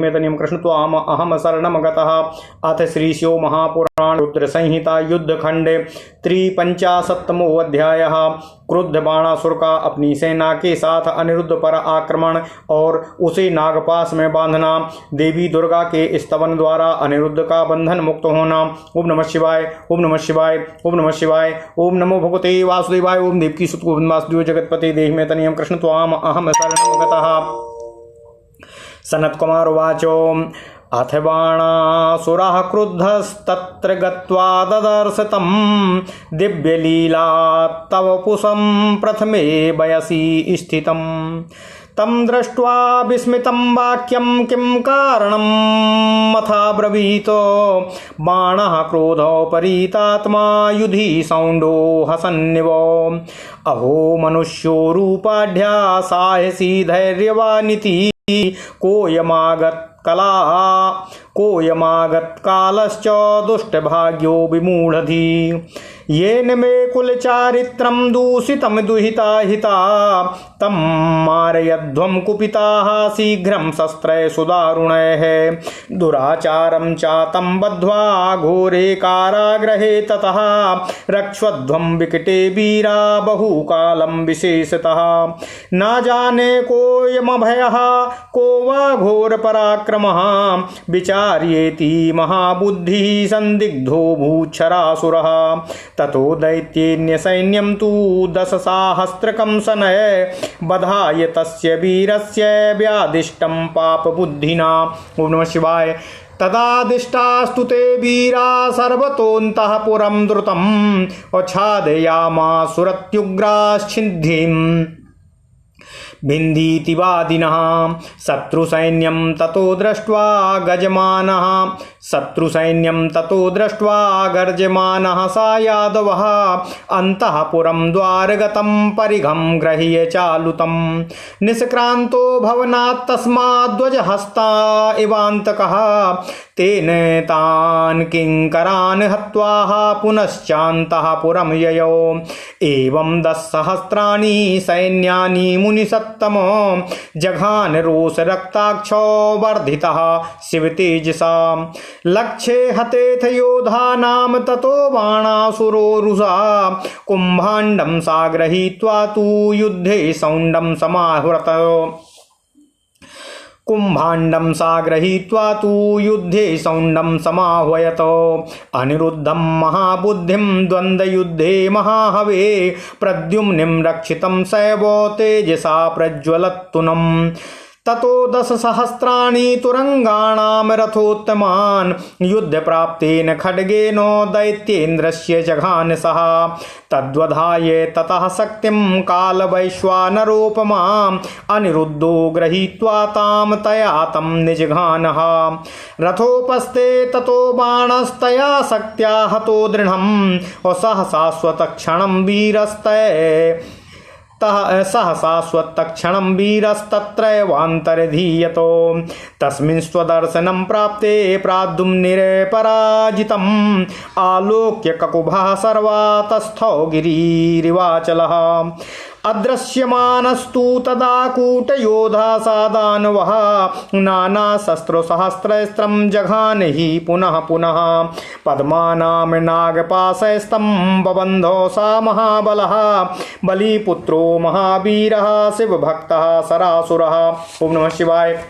मेतनियं कृष्ण त्वाम अहम शरणम गतः। अथ श्रीशो महापुराण रुद्र संहिता युद्धखंडे 53वां अध्यायः। क्रुद्ध बाणासुर का अपनी सेना के साथ अनिरुद्ध पर आक्रमण और उसे नागपाश में बांधना। देवी दुर्गा के स्तवन द्वारा अनिरुद्ध का बंधन मुक्त होना। ओम नमः शिवाय, ओम नमः शिवाय, ओम नमः शिवाय। ओम नमो भगवते वासुदेवाय। ओम देवकी सुत गोविंद वासुदेव जगतपते देहि मे तनियं कृष्ण त्वाम अहम शरणं गतः। सनत्कुमार उवाचो अथ बाणासुरः क्रुद्धस्तत्र गत्वा ददर्श तं दिव्यलीला तव पुषं प्रथमे वयसि स्थितं। तं दृष्ट्वा विस्मितं वाक्यं किं कारणं मथा ब्रवीतो बाणः क्रोधोपरीतात्मा युधि सौण्डो हसन्निवो। अहो मनुष्यो रूपाढ्या साहसी धैर्यवानिति कोयमागत कालश्च दुष्टभाग्यो विमूढ़धि। येन मे कुलचारित्रं दूषितं दुहिता हिता तं मारयध्वं कुपिताः शीघ्रं शस्त्रैः सुदारुणैः। दुराचारं चातं बद्ध्वा घोरे कारागृहे ततः रक्ष्वध्वं विकटे वीरा बहुकालं विशेषतः। न जाने कोऽयमभयः को वा घोर पराक्रमः विचार्येति महाबुद्धिः संदिग्धो भूच्छरासुरः। ततो दैत्येन्य सैन्यं तु 10,000 शनैः बधाय तस्य वीरस्य व्यादिष्टं पापबुद्धिना। ओम नमः शिवाय। तदादिष्टास्तु ते वीरा सर्वतोऽन्तः पुरं द्रुतम् अच्छादयामासुरत्युग्राश्छिद्धिम् भिन्दीतिवादिनः। शत्रुसैन्यं ततो दृष्ट्वा गर्जमानः सा यादवः अन्तःपुरं द्वारगतं परिघं गृह्य चालुतं। निष्क्रान्तो भवनात् तस्माद्ध्वजहस्ता इवान्तकः तेन तान् किङ्करान् हत्वा पुनश्चान्तःपुरं ययौ। एवं 10,000 सैन्यानि मुनिसत्तमो जघान रोष रक्ताक्षो वर्धितः शिवतेजसा। लक्ष्ये हतेथ योधानां ततो बाणासुरो रुषा कुम्भाण्डं सागृहीत्वा तु युद्धे सौण्डं समाह्वयत। अनिरुद्धं महाबुद्धिं द्वन्द्वयुद्धे महाहवे प्रद्युम्निं रक्षितं शैवो तेजसा प्रज्वलत्तुनम्। ततो 10,000 तुरंगाणां रथोत्तमान् युद्धप्राप्तेन खड्गेन दैत्येन्द्रस्य जघान सः। तद्वधाय ततः शक्तिं कालवैश्वानरोपमाम् अनिरुद्धो गृहीत्वा तां तया तं निजघानः। रथोपस्थे ततो बाणस्तया शक्त्या हतो दृढम् सहसा स्वतक्षणं वीरस्तत्रैवान्तर्धीयतो। तस्मिन् स्वदर्शनं प्राप्ते प्राद्युम्निरपराजितम् आलोक्य ककुभः सर्वा तस्थौ गिरिरिवाचलः। अदृश्यमानस्तु तदा कूटयोधा सादानवः नानाशस्त्रसहस्रस्त्रं जघान हि पुनः पुनः। पद्मानां नागपाशस्तं बबन्धो सा महाबलः बलिपुत्रो महावीरः शिवभक्तः सरासुरः। ओम नमः शिवाय,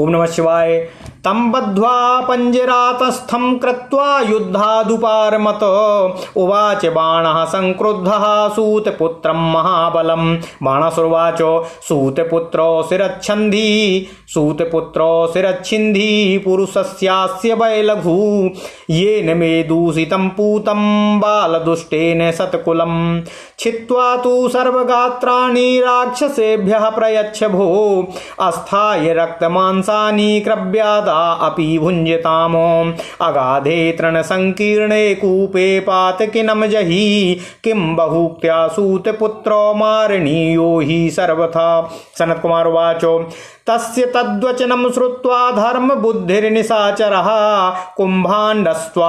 ओम नमः शिवाय। तं बद्ध्वा पंजरातस्थं कृत्वा युद्धादुपारमत। उवाच बाणः संक्रुद्धः सूतपुत्रं महाबलं। बाणासुरुवाचो सूतपुत्रो शिरच्छिन्धि पुरुषस्यास्य वैलघु। येन मे दूषितं पूतं बालदुष्टेन शतकुलं। छित्त्वा तु सर्वगात्राणि राक्षसेभ्यः प्रयच्छ भो। अस्थाय रक्तमांसानि क्रव्यादा अपि भुञ्जतामो। अगाधे तृणसंकीर्णे कूपे पातकिनं जहि। किं बहुक्त्या सूतपुत्रो मारणीयो हि सर्वथा। सनत्कुमार उवाचो तस्य तद्वचनं श्रुत्वा धर्मबुद्धिर्निशाचरः कुम्भाण्डस्त्वा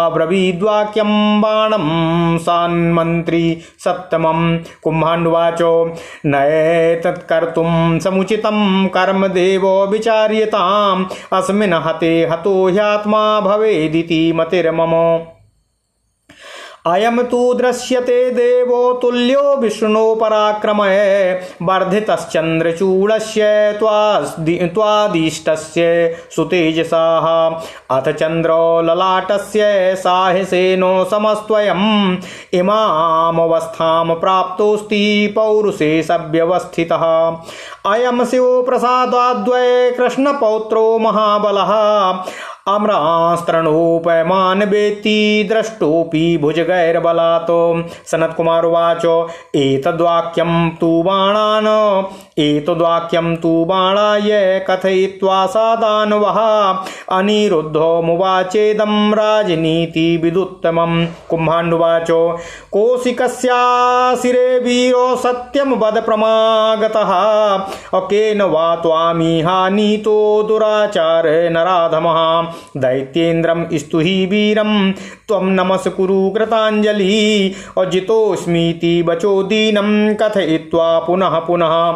ब्रवीद्वाक्यं बाणं सान्मन्त्री सप्तमं। कुम्भाण्डुवाचो नैतत्कर्तुं समुचितं कर्म देवो विचार्यताम् अस्मिन् हते हतो ह्यात्मा भवेदिति मतिर्मम। अयम तु दृश्यते देवो तुल्यो विष्णो पराक्रमः वर्धितश्चन्द्रचूडस्य त्वादिष्टस्य सुतेजसाः अथ चन्द्रो ललाटस्य साहसेनो समस्त्वयम् इमामवस्थां प्राप्तोऽस्ति पौरुषे सव्यवस्थितः। अयम शिवो प्रसादाद्वै कृष्णपौत्रो महाबलः आम्रास्त्रणोपयमान वेत्ति द्रष्टोऽपि भुजगैर्बलात्। सनत्कुमार उवाच एतद्वाक्यं तु बाणाय कथयित्वा सा दानवः अनिरुद्धो मुवाचेदं राजनीतिविदुत्तमम्। कुम्भाण्डुवाच कौशिकस्याशिरे वीरो सत्यं वद प्रमागतः केन वा त्वामिहानीतो दुराचार नराधमः दैत्येन्द्रं स्तुहि वीरं त्वं नमस्कुरु कृताञ्जलि अजितोऽस्मीति वचो दीनं कथयित्वा पुनः पुनः।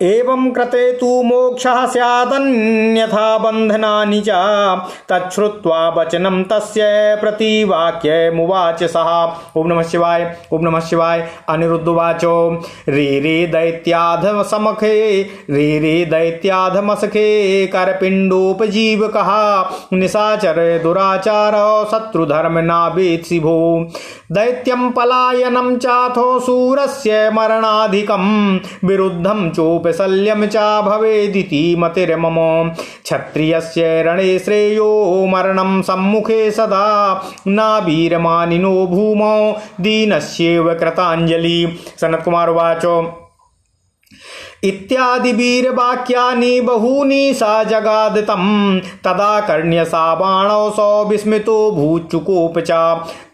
एवं कृते तु मोक्षः स्यादन्यथा बन्धनानि च तच्छ्रुत्वा वचनं तस्य प्रतिवाक्यमुवाच सः। ओम नमः शिवाय ओम नमः शिवाय। अनिरुद्धवाच रे दैत्याधमसखे करपिण्डोपजीवकः निशाचर दुराचार शत्रुधर्म नावेत्सि भो दैत्यं पलायनं चाथो सूरस्य मरणाधिकं विरुद्धं चोपशल्यं च भवेदिति मतिर्मम। क्षत्रियस्य रणे श्रेयो मरणं सम्मुखे सदा नावीरमानिनो भूमौ दीनस्यैव कृताञ्जलि। सनत्कुमार उवाच इत्यादि वीरवाक्यानि बहूनि सा जगादतं तदा कर्ण्यसा बाणौ विस्मितो भूचुकोप च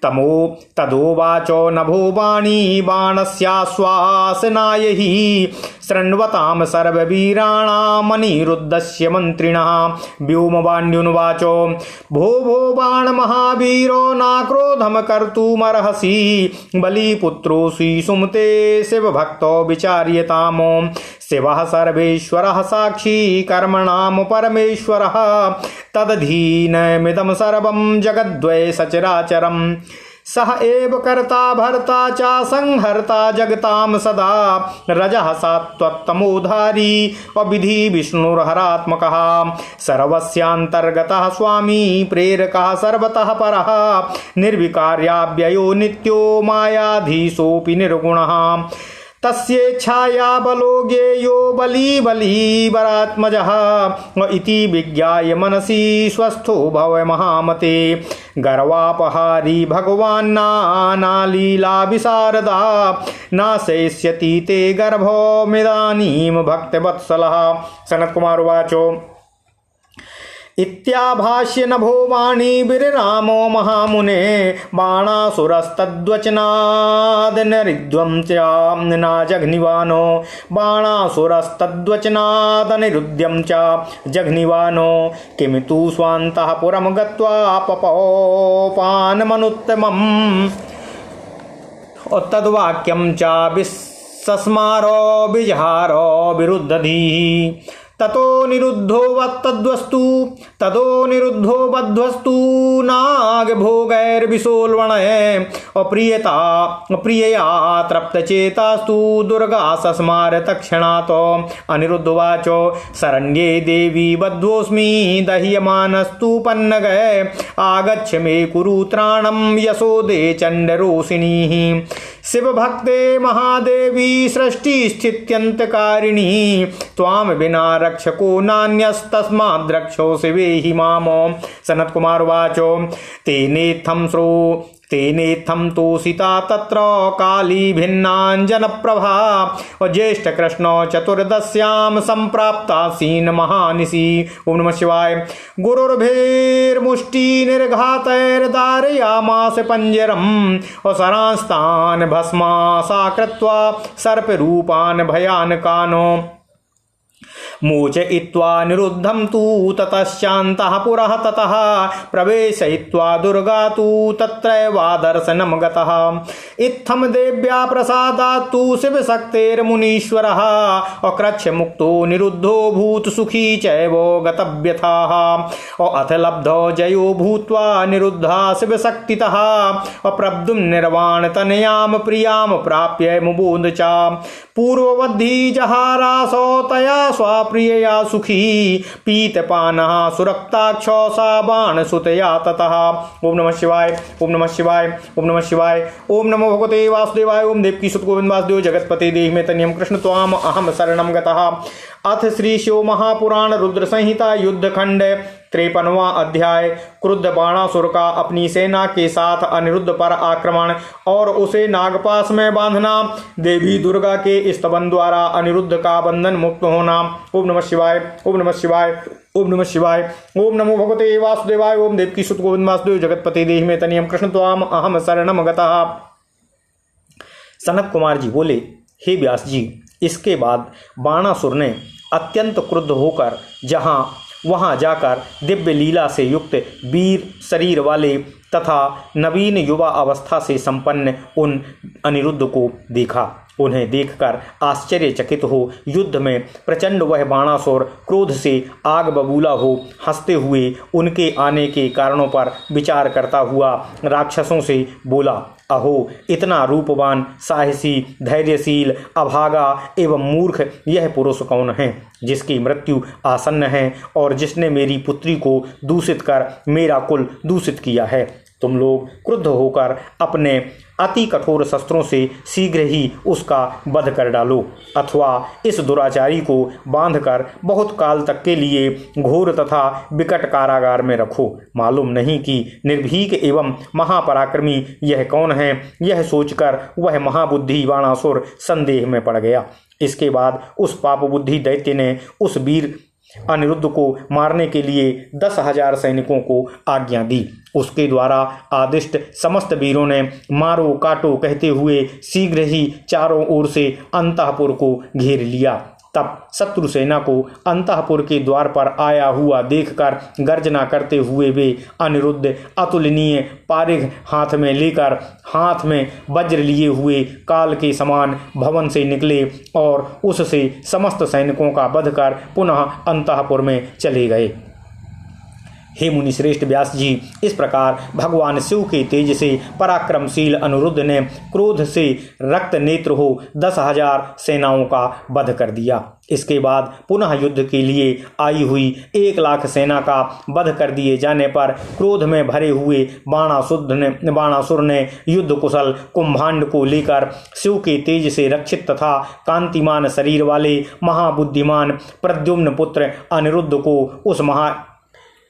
तदोवाचो नभो वाणी बाणस्याश्वासनाय हि शृण्वतां सर्ववीराणामनिरुद्धस्य मन्त्रिणः। व्योमवाण्युवाचो भो बाणमहावीरो नाक्रोधं कर्तुमर्हसि बलिपुत्रोऽसि सुमते शिवभक्तो विचार्यताम्। शिवः सर्वेश्वरः साक्षी कर्मणां परमेश्वरः तदधीनमिदं सर्वं जगद्वै सचराचरम् सह एव कर्ता भर्ता च संहर्ता जगतां सदा रजः सात्वत्तमोधारी अविधि विष्णुर्हरात्मकः सर्वस्यान्तर्गतः स्वामी प्रेरकः सर्वतः परः निर्विकार्याव्ययो नित्यो मायाधीशोऽपि निर्गुणः तस्येच्छाया बलो ज्ञेयो बलीबरात्मजः इति विज्ञाय मनसि स्वस्थो भव महामते गर्वापहारी भगवान् नानालीला विशारदा नाशयिष्यति ते गर्भोमिदानीं भक्तवत्सलः। सनत्कुमार उवाचो इत्याभाष्य नभो वाणी विररामो महामुने बाणासुरस्तद्वचनादनिरुद्धं च नाजघ्निवानो बाणासुरस्तद्वचनादनिरुद्धं च जघ्निवानो किमितु स्वान्तः पुरं गत्वा पपोपानमनुत्तमम् तद्वाक्यं च विसस्मारो विजहारो विरुद्धधीः ततो निरुद्धो बद्धस्तु नागभोगैर्विशोल्वणः अप्रियया तृप्तचेतास्तु दुर्गा सस्मार तत्क्षणात्। अनिरुद्धवाच शरण्ये देवी बद्धोऽस्मि दह्यमानस्तु पन्नगः आगच्छ मे कुरु त्राणं यशोदे चण्डरोषिणीः शिवभक्ते महादेवी सृष्टिस्थित्यन्तकारिणी त्वां विना रक्षको नान्यस्तस्माद्रक्षो शिवे हि माम। सनत्कुमार उवाच तेनेत्थं तोषिता तत्र काली भिन्नाञ्जनप्रभा ज्येष्ठकृष्ण चतुर्दश्यां सम्प्राप्तासीन महानिशि। ओम नमः शिवाय। गुरुर्भिर्मुष्टिनिर्घातैर्धारयामास पञ्जरम् असरांस्तान् भस्मासा कृत्वा सर्परूपान् भयानकान् मोचयित्वा निरुद्धं तु ततश्चान्तः पुरः ततः प्रवेशयित्वा दुर्गा तु तत्रैवादर्शनं गतः। इत्थं देव्या प्रसादात् तु शिवशक्तेर्मुनीश्वरः अक्रच्छ मुक्तो निरुद्धो भूत सुखी चैव गतव्यथाः। अथ लब्धो जयो भूत्वा निरुद्धा शिवशक्तितः अप्रब्धुं निर्वाण तनयां प्रियां प्राप्य मुबोध च पूर्ववद्धि जहारासो तया स्वाप्रियया सुखी पीतपानः सुरक्ताक्षो सा बाणसुतया ततः। ओम नमः शिवाय, ओम नमः शिवाय, ओम नमः शिवाय। ओम नमो भगवते वासुदेवाय। ओम देवकी सुत गोविंद वासुदेव जगतपते देहि में तनियम कृष्ण त्वाम अहम शरणम गतः। अथ श्री शिव महापुराण रुद्र संहिता युद्ध खंड 53वां अध्याय। क्रुद्ध बाणासुर का अपनी सेना के साथ अनिरुद्ध पर आक्रमण और उसे नागपाश में बांधना। देवी दुर्गा के स्तवन द्वारा अनिरुद्ध का बंधन मुक्त होना। ओम नमः शिवाय, ओम नमः शिवाय, ओम नमः शिवाय। ओम नमो भगवते वासुदेवाय। ओम देवकी सुत गोविंद वासुदेव जगतपते देहि में तनियम कृष्ण त्वाम अहम शरणम गतः। सनत कुमार जी बोले, हे व्यास जी, इसके बाद बाणासुर ने अत्यंत क्रुद्ध होकर वहां जाकर दिव्य लीला से युक्त वीर शरीर वाले तथा नवीन युवा अवस्था से संपन्न उन अनिरुद्ध को देखा। उन्हें देखकर आश्चर्यचकित हो युद्ध में प्रचंड वह बाणासुर क्रोध से आग बबूला हो हंसते हुए उनके आने के कारणों पर विचार करता हुआ राक्षसों से बोला, अहो, इतना रूपवान, साहसी, धैर्यशील, अभागा एवं मूर्ख यह पुरुष कौन है जिसकी मृत्यु आसन्न है और जिसने मेरी पुत्री को दूषित कर मेरा कुल दूषित किया है। तुम लोग क्रुद्ध होकर अपने अति कठोर शस्त्रों से शीघ्र ही उसका वध कर डालो अथवा इस दुराचारी को बांधकर बहुत काल तक के लिए घोर तथा विकट कारागार में रखो। मालूम नहीं कि निर्भीक एवं महापराक्रमी यह कौन है। यह सोचकर वह महाबुद्धि बाणासुर संदेह में पड़ गया। इसके बाद उस पाप बुद्धि दैत्य ने उस वीर अनिरुद्ध को मारने के लिए 10,000 सैनिकों को आज्ञा दी। उसके द्वारा आदिष्ट समस्त वीरों ने मारो काटो कहते हुए शीघ्र ही चारों ओर से अंतःपुर को घेर लिया। तब शत्रु सेना को अंतःपुर के द्वार पर आया हुआ देखकर गर्जना करते हुए वे अनिरुद्ध अतुलनीय पारिघ हाथ में लेकर हाथ में वज्र लिए हुए काल के समान भवन से निकले और उससे समस्त सैनिकों का वध कर पुनः अंतःपुर में चले गए। हे मुनि श्रेष्ठ व्यास जी, इस प्रकार भगवान शिव के तेज से पराक्रमशील अनिरुद्ध ने क्रोध से रक्त नेत्र हो 10,000 सेनाओं का वध कर दिया। इसके बाद पुनः युद्ध के लिए आई हुई 1,00,000 सेना का वध कर दिए जाने पर क्रोध में भरे हुए बाणासुर ने युद्ध कुशल कुंभांड को लेकर शिव के तेज से रक्षित तथा कांतिमान शरीर वाले महाबुद्धिमान प्रद्युम्न पुत्र अनिरुद्ध को उस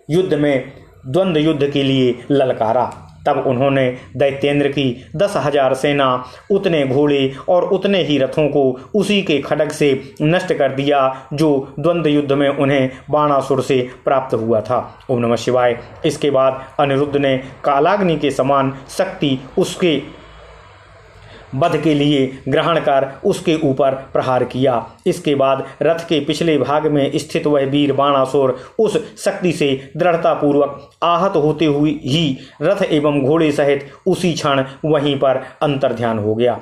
युद्ध में द्वंद्व युद्ध के लिए ललकारा। तब उन्होंने दैत्येंद्र की 10,000 सेना, उतने घोड़े और उतने ही रथों को उसी के खड्ग से नष्ट कर दिया जो द्वंद्व युद्ध में उन्हें बाणासुर से प्राप्त हुआ था। ओम नमः शिवाय। इसके बाद अनिरुद्ध ने कालाग्नि के समान शक्ति उसके वध के लिए ग्रहण कर उसके ऊपर प्रहार किया। इसके बाद रथ के पिछले भाग में स्थित वह वीर बाणासुर उस शक्ति से दृढ़तापूर्वक आहत होते हुए ही रथ एवं घोड़े सहित उसी क्षण वहीं पर अंतर्ध्यान हो गया।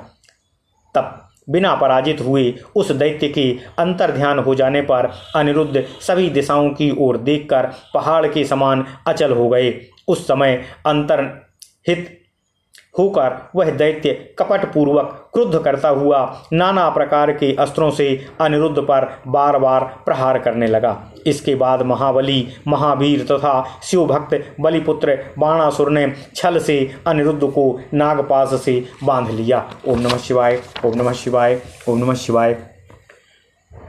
तब बिना पराजित हुए उस दैत्य के अंतर्ध्यान हो जाने पर अनिरुद्ध सभी दिशाओं की ओर देखकर पहाड़ के समान अचल हो गए। उस समय अंतर्हित होकर वह दैत्य कपटपूर्वक क्रुद्ध करता हुआ नाना प्रकार के अस्त्रों से अनिरुद्ध पर बार बार प्रहार करने लगा। इसके बाद महाबली महावीर तथा शिवभक्त बलिपुत्र बाणासुर ने छल से अनिरुद्ध को नागपाश से बांध लिया। ओम नमः शिवाय, ओम नमः शिवाय, ओम नमः शिवाय।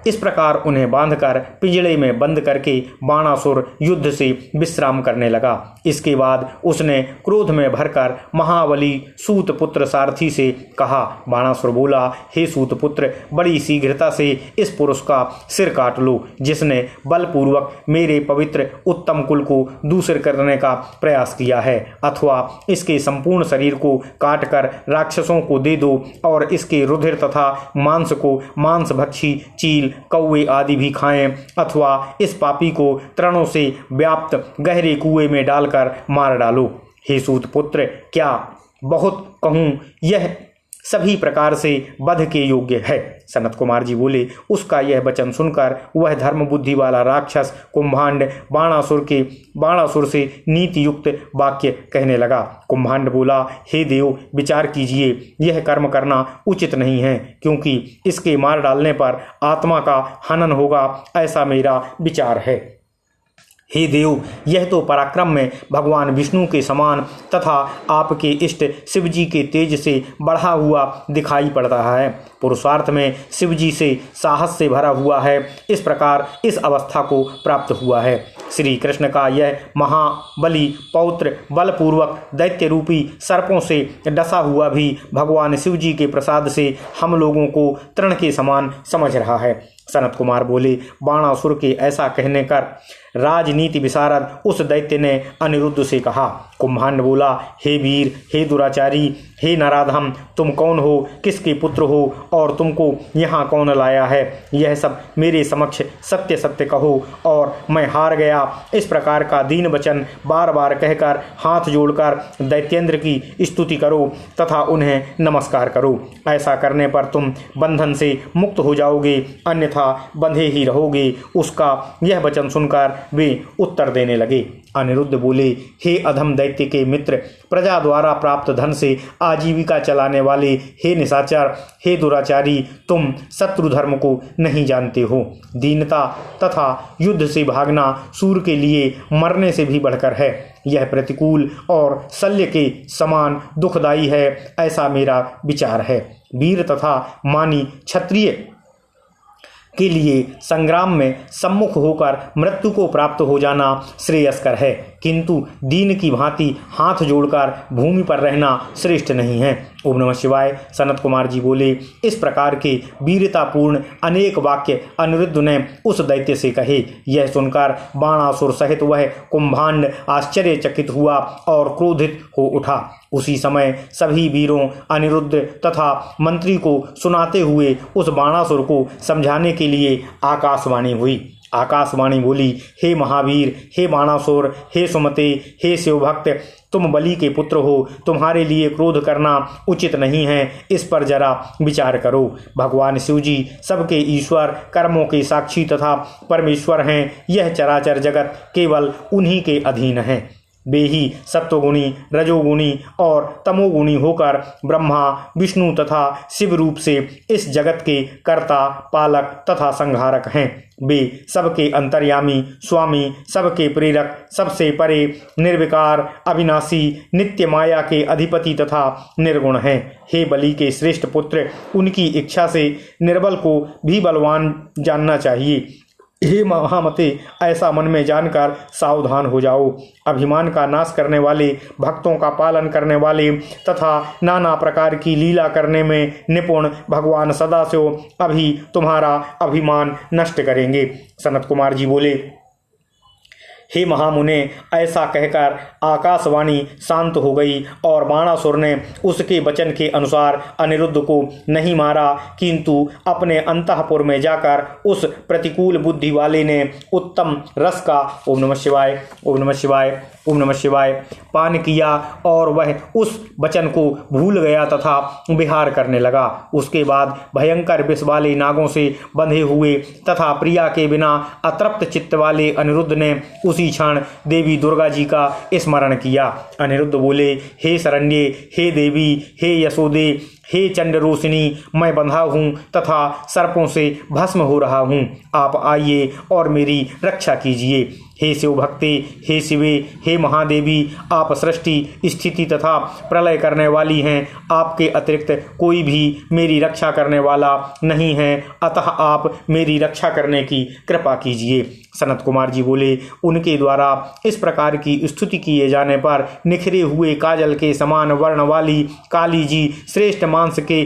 इस प्रकार उन्हें बांधकर पिंजड़े में बंद करके बाणासुर युद्ध से विश्राम करने लगा। इसके बाद उसने क्रोध में भरकर महाबली सूतपुत्र सारथी से कहा। बाणासुर बोला, हे सूतपुत्र, बड़ी शीघ्रता से इस पुरुष का सिर काट लो जिसने बलपूर्वक मेरे पवित्र उत्तम कुल को दूसर करने का प्रयास किया है, अथवा इसके संपूर्ण शरीर को काटकर राक्षसों को दे दो और इसके रुधिर तथा मांस को मांसभक्षी चील कौवे आदि भी खाएं, अथवा इस पापी को तृणों से व्याप्त गहरे कुएं में डालकर मार डालो। हे सूत पुत्र, क्या बहुत कहूँ, यह सभी प्रकार से वध के योग्य है। सनत कुमार जी बोले, उसका यह वचन सुनकर वह धर्म बुद्धि वाला राक्षस कुंभांड बाणासुर से नीति युक्त वाक्य कहने लगा। कुंभांड बोला, हे देव, विचार कीजिए, यह कर्म करना उचित नहीं है, क्योंकि इसके मार डालने पर आत्मा का हनन होगा, ऐसा मेरा विचार है। हे देव, यह तो पराक्रम में भगवान विष्णु के समान तथा आपके इष्ट शिव जी के तेज से बढ़ा हुआ दिखाई पड़ रहा है। पुरुषार्थ में शिव जी से साहस से भरा हुआ है, इस प्रकार इस अवस्था को प्राप्त हुआ है। श्री कृष्ण का यह महाबली पौत्र बलपूर्वक दैत्य रूपी सर्पों से डसा हुआ भी भगवान शिव जी के प्रसाद से हम लोगों को तृण के समान समझ रहा है। सनत कुमार बोले, बाणासुर के ऐसा कहने कर राजनीति विशारद उस दैत्य ने अनिरुद्ध से कहा। कुंभांड बोला, हे वीर, हे दुराचारी, हे नराधम, तुम कौन हो, किसके पुत्र हो और तुमको यहाँ कौन लाया है? यह सब मेरे समक्ष सत्य सत्य कहो और मैं हार गया। इस प्रकार का दीन वचन बार बार कहकर हाथ जोड़कर दैत्येंद्र की स्तुति करो तथा उन्हें नमस्कार करो। ऐसा करने पर तुम बंधन से मुक्त हो जाओगे, अन्यथा बंधे ही रहोगे। उसका यह वचन सुनकर वे उत्तर देने लगे। अनिरुद्ध बोले, हे अधम दैत्य के मित्र, प्रजा द्वारा प्राप्त धन से आजीविका चलाने वाले, हे निशाचर, हे दुराचारी, तुम शत्रु धर्म को नहीं जानते हो। दीनता तथा युद्ध से भागना सूर के लिए मरने से भी बढ़कर है। यह प्रतिकूल और शल्य के समान दुखदायी है, ऐसा मेरा विचार है। वीर तथा मानी क्षत्रिय के लिए संग्राम में सम्मुख होकर मृत्यु को प्राप्त हो जाना श्रेयस्कर है, किंतु दीन की भांति हाथ जोड़कर भूमि पर रहना श्रेष्ठ नहीं है। ओम नमः शिवाय। सनत कुमार जी बोले, इस प्रकार के वीरतापूर्ण अनेक वाक्य अनिरुद्ध ने उस दैत्य से कहे। यह सुनकर बाणासुर सहित वह कुंभांड आश्चर्यचकित हुआ और क्रोधित हो उठा। उसी समय सभी वीरों अनिरुद्ध तथा मंत्री को सुनाते हुए उस बाणासुर को समझाने के लिए आकाशवाणी हुई। आकाशवाणी बोली, हे महावीर, हे बाणासुर, हे सुमते, हे शिवभक्त, तुम बलि के पुत्र हो, तुम्हारे लिए क्रोध करना उचित नहीं है, इस पर जरा विचार करो। भगवान शिव जी सबके ईश्वर, कर्मों के साक्षी तथा परमेश्वर हैं। यह चराचर जगत केवल उन्हीं के अधीन है। वे ही सत्वगुणी, रजोगुणी और तमोगुणी होकर ब्रह्मा, विष्णु तथा शिव रूप से इस जगत के कर्ता, पालक तथा संहारक हैं। वे सबके अंतर्यामी, स्वामी, सबके प्रेरक, सबसे परे, निर्विकार, अविनाशी, नित्य माया के अधिपति तथा निर्गुण हैं। हे बलि के श्रेष्ठ पुत्र, उनकी इच्छा से निर्बल को भी बलवान जानना चाहिए। हे महामते, ऐसा मन में जानकर सावधान हो जाओ। अभिमान का नाश करने वाले, भक्तों का पालन करने वाले तथा नाना प्रकार की लीला करने में निपुण भगवान सदाशिव अभी तुम्हारा अभिमान नष्ट करेंगे। सनत कुमार जी बोले, हे महामुने, ऐसा कहकर आकाशवाणी शांत हो गई और बाणासुर ने उसके वचन के अनुसार अनिरुद्ध को नहीं मारा, किंतु अपने अंतःपुर में जाकर उस प्रतिकूल बुद्धि वाले ने उत्तम रस का ओम नमः शिवाय, ओम नमः शिवाय, ओम नमः शिवाय पान किया और वह उस वचन को भूल गया तथा विहार करने लगा। उसके बाद भयंकर विष वाले नागों से बंधे हुए तथा प्रिया के बिना अतृप्त चित्त वाले अनिरुद्ध ने उसी क्षण देवी दुर्गा जी का स्मरण किया। अनिरुद्ध बोले, हे शरण्ये, हे देवी, हे यशोदे, हे चंडरोसिनी, मैं बंधा हूँ तथा सर्पों से भस्म हो रहा हूँ। आप आइए और मेरी रक्षा कीजिए। हे शिव भक्ते, हे शिवे, हे महादेवी, आप सृष्टि, स्थिति तथा प्रलय करने वाली हैं। आपके अतिरिक्त कोई भी मेरी रक्षा करने वाला नहीं है, अतः आप मेरी रक्षा करने की कृपा कीजिए। सनत कुमार जी बोले, उनके द्वारा इस प्रकार की स्तुति किए जाने पर निखरे हुए काजल के समान वर्ण वाली काली जी श्रेष्ठ मांस के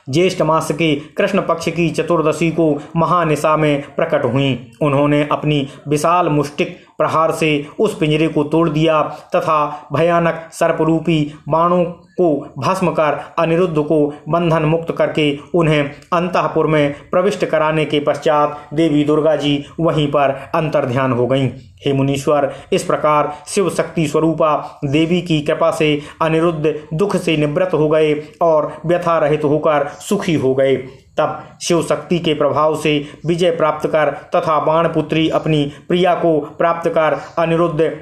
ज्येष्ठ मास के कृष्ण पक्ष की चतुर्दशी को महानिशा में प्रकट हुई। उन्होंने अपनी विशाल मुष्टिक प्रहार से उस पिंजरे को तोड़ दिया तथा भयानक सर्परूपी बाणों को भस्म कर अनिरुद्ध को बंधन मुक्त करके उन्हें अंतःपुर में प्रविष्ट कराने के पश्चात देवी दुर्गा जी वहीं पर अंतर्ध्यान हो गईं। हे मुनीश्वर, इस प्रकार शिव शक्ति स्वरूपा देवी की कृपा से अनिरुद्ध दुख से निवृत्त हो गए और व्यथा रहित होकर सुखी हो गए। तब शिव शक्ति के प्रभाव से विजय प्राप्त कर तथा बाणपुत्री अपनी प्रिया को प्राप्त कर अनिरुद्ध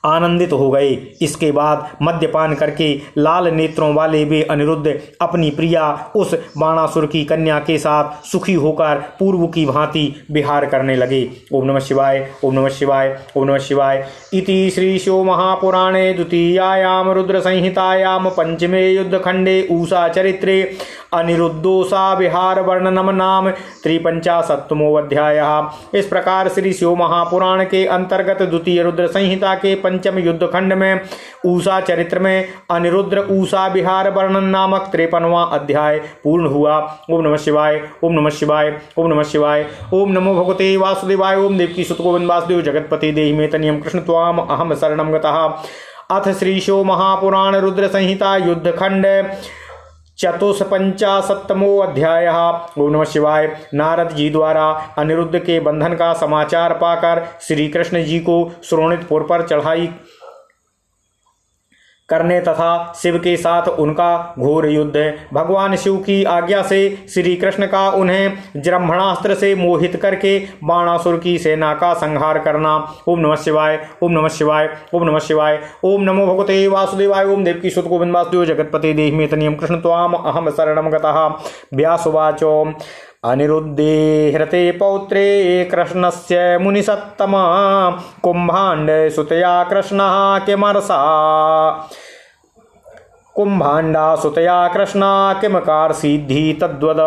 आनंदित हो गए। इसके बाद मद्यपान करके लाल नेत्रों वाले वे अनिरुद्ध अपनी प्रिया उस बाणासुर की कन्या के साथ सुखी होकर पूर्व की भांति विहार करने लगे। ओम नमः शिवाय, ओम नमः शिवाय, ओम नमः शिवाय। इति श्री शिव महापुराणे द्वितीयायां रुद्र संहितायां पंचमे युद्धखंडे उषा चरित्रे अनिरुद्धोषा विहार वर्णनम नाम 53वां अध्यायः। इस प्रकार श्री शिव महापुराण के अंतर्गत द्वितीय रुद्र संहिता के पंचम युद्ध खंड में उषा चरित्र में अनिरुद्ध उषा विहार वर्णन नामक 53वां अध्याय पूर्ण हुआ। ओम नमः शिवाय, ओम नमः शिवाय, ओम नमः शिवाय। ओम नमो भगवते वासुदेवाय। ओम देवकी सुत गोविंद वासुदेव जगतपति देहि मे तनियम कृष्ण त्वाम अहम शरणं गतः। अथ श्री शिव महापुराण रुद्र संहिता युद्ध खंड 54वां अध्यायः। ओम नमः शिवाय। नारद जी द्वारा अनिरुद्ध के बंधन का समाचार पाकर श्री कृष्ण जी को श्रोणितपुर पर चढ़ाई करने तथा शिव के साथ उनका घोर युद्ध। भगवान शिव की आज्ञा से श्री कृष्ण का उन्हें जृंभणास्त्र से मोहित करके बाणासुर की सेना का संहार करना। ओम नमः शिवाय, ओम नमः शिवाय, ओम नमः शिवाय। ओम नमो भगवते वासुदेवाय। ओम देवकी सुत गोविंद वासुदेव जगतपते देहि मे तनियम कृष्ण त्वाम अहम शरणं गतः। व्यासुवाच अनिरुद्धे हृते पौत्रे कृष्णस्य मुनिसत्तमा कुंभाण्ड सुतया कृष्णः किमर्षा कुंभाण्डा सुतया कृष्णा किमकार सिद्धि तद्वद।